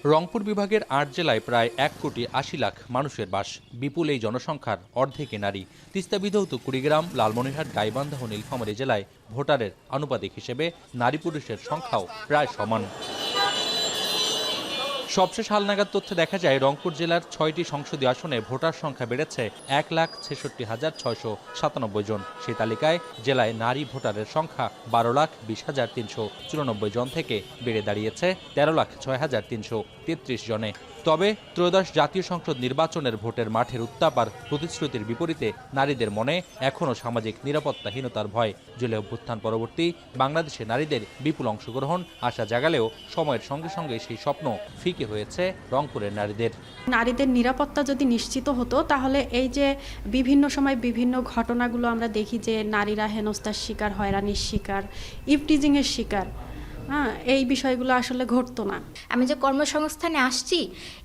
রংপুর বিভাগের ৮ জেলায় প্রায় ১,৮০,০০,০০০ মানুষের বাস। বিপুল এই জনসংখ্যার অর্ধেকই নারী। তিস্তা বিধৌত কুড়িগ্রাম, লালমনিরহাট, গাইবান্ধা ও নীলফামারী জেলায় ভোটারের আনুপাতিক হিসেবে নারী পুরুষের সংখ্যাও প্রায় সমান। সবশেষ হালনাগাদ তথ্যে দেখা যায় রংপুর জেলার ৬টি সংসদীয় আসনে ভোটার সংখ্যা বেড়েছে ১,৬৬,হাজার ৬৯৭ জন। সেই তালিকায় জেলায় নারী ভোটারের সংখ্যা ১২,২০,৩৯৪ জন থেকে বেড়ে দাঁড়িয়েছে ১৩,০৬,৩৩৩ জনে। তবে ত্রয়োদশ জাতীয় সংসদ নির্বাচনের ভোটের মাঠের উত্তাপ আর প্রতিশ্রুতির বিপরীতে নারীদের মনে এখনও সামাজিক নিরাপত্তাহীনতার ভয়। জুলাই অভ্যুত্থান পরবর্তী বাংলাদেশে নারীদের বিপুল অংশগ্রহণ আশা জাগালেও সময়ের সঙ্গে সঙ্গে সেই স্বপ্ন ফিকে হয়েছে রংপুরের নারীদের। নারীদের নিরাপত্তা যদি নিশ্চিত হতো তাহলে এই যে বিভিন্ন সময় বিভিন্ন ঘটনাগুলো আমরা দেখি যে নারীরা হেনস্থার শিকার, হয়রানির শিকার, ইভটিজিংয়ের শিকার, এই বিষয়গুলো আসলে ঘটতো না। আমি যে কর্মসংস্থানে আসছি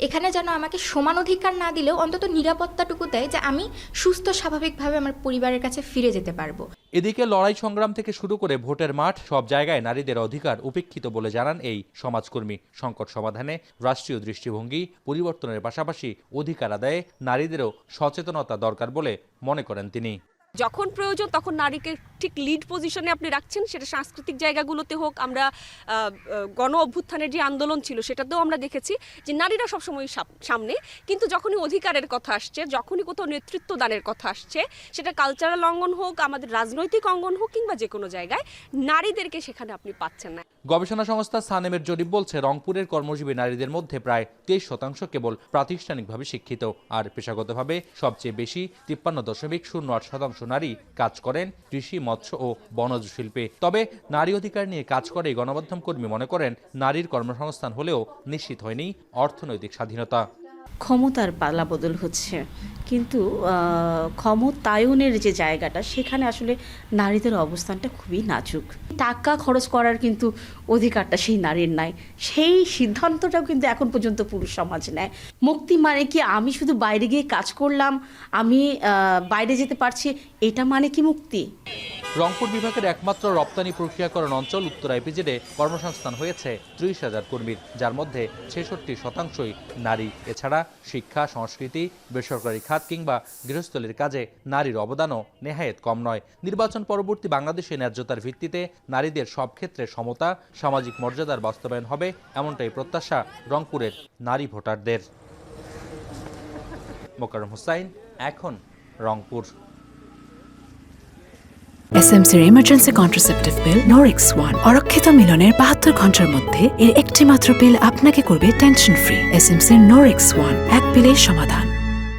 এখানে যেন আমাকে সমান অধিকার না দিলেও অন্তত নিরাপত্তাটুকু দেয় যে আমি সুস্থ স্বাভাবিকভাবে আমার পরিবারের কাছে ফিরে যেতে পারবো। এদিকে লড়াই সংগ্রাম থেকে শুরু করে ভোটের মাঠ সব জায়গায় নারীদের অধিকার উপেক্ষিত বলে জানান এই সমাজকর্মী। সংকট সমাধানে রাষ্ট্রীয় দৃষ্টিভঙ্গি পরিবর্তনের পাশাপাশি অধিকার আদায়ে নারীদেরও সচেতনতা দরকার বলে মনে করেন তিনি। যখন প্রয়োজন তখন নারীকে ঠিক লিড পজিশনে আপনি রাখছেন, সেটা সাংস্কৃতিক জায়গাগুলোতে হোক, আমরা গণ অভ্যুত্থানের যে আন্দোলন ছিল সেটাতেও আমরা দেখেছি যে নারীরা সবসময় সামনে, কিন্তু যখনই অধিকারের কথা আসছে, যখনই কোথাও নেতৃত্ব দানের কথা আসছে, সেটা কালচারাল অঙ্গন হোক, আমাদের রাজনৈতিক অঙ্গন হোক কিংবা যে কোনো জায়গায়, নারীদেরকে সেখানে আপনি পাচ্ছেন না। গবেষণা সংস্থা সানেমের জরিপ বলছে রংপুরের কর্মজীবী নারীদের মধ্যে প্রায় 23% কেবল প্রাতিষ্ঠানিকভাবে শিক্ষিত, আর পেশাগতভাবে সবচেয়ে বেশি 53.08% নারী কাজ করেন কৃষি, মৎস্য ও বনজ শিল্পে। তবে নারী অধিকার নিয়ে কাজ করে গণমাধ্যম কর্মী মনে করেন নারীর কর্মসংস্থান হলেও নিশ্চিত হয়নি অর্থনৈতিক স্বাধীনতা। ক্ষমতার পালাবদল হচ্ছে, কিন্তু ক্ষমতায়নের যে জায়গাটা সেখানে আসলে নারীদের অবস্থানটা খুবই নাজুক। টাকা খরচ করার কিন্তু অধিকারটা সেই নারীর নাই, সেই সিদ্ধান্তটাও কিন্তু এখন পর্যন্ত পুরুষ সমাজ নেয়। মুক্তি মানে কি আমি শুধু বাইরে গিয়ে কাজ করলাম, আমি বাইরে যেতে পারছি, এটা মানে কি মুক্তি? রংপুর বিভাগের একমাত্র রপ্তানি প্রক্রিয়াকরণ অঞ্চল উত্তর আইপিজেডে কর্মসংস্থান হয়েছে 30,000 কর্মীর, যার মধ্যে 66%ই নারী। এছাড়া শিক্ষা, সংস্কৃতি, বেসরকারি খাত কিংবা গৃহস্থলীর কাজে নারীর অবদানও নেহায়েত কম নয়। নির্বাচন পরবর্তী বাংলাদেশে ন্যায্যতার ভিত্তিতে নারীদের সব ক্ষেত্রে সমতা, সামাজিক মর্যাদার বাস্তবায়ন হবে, এমনটাই প্রত্যাশা রংপুরের নারী ভোটারদের। মোকাররম হোসাইন, এখন রংপুর। এসএমসির emergency contraceptive pill Norix one অরক্ষিত মিলনের 72 ঘন্টার মধ্যে এর একটি মাত্র পিল আপনাকে করবে টেনশন ফ্রি। এসএমসির নরিক্স ওয়ান, এক পিলের সমাধান।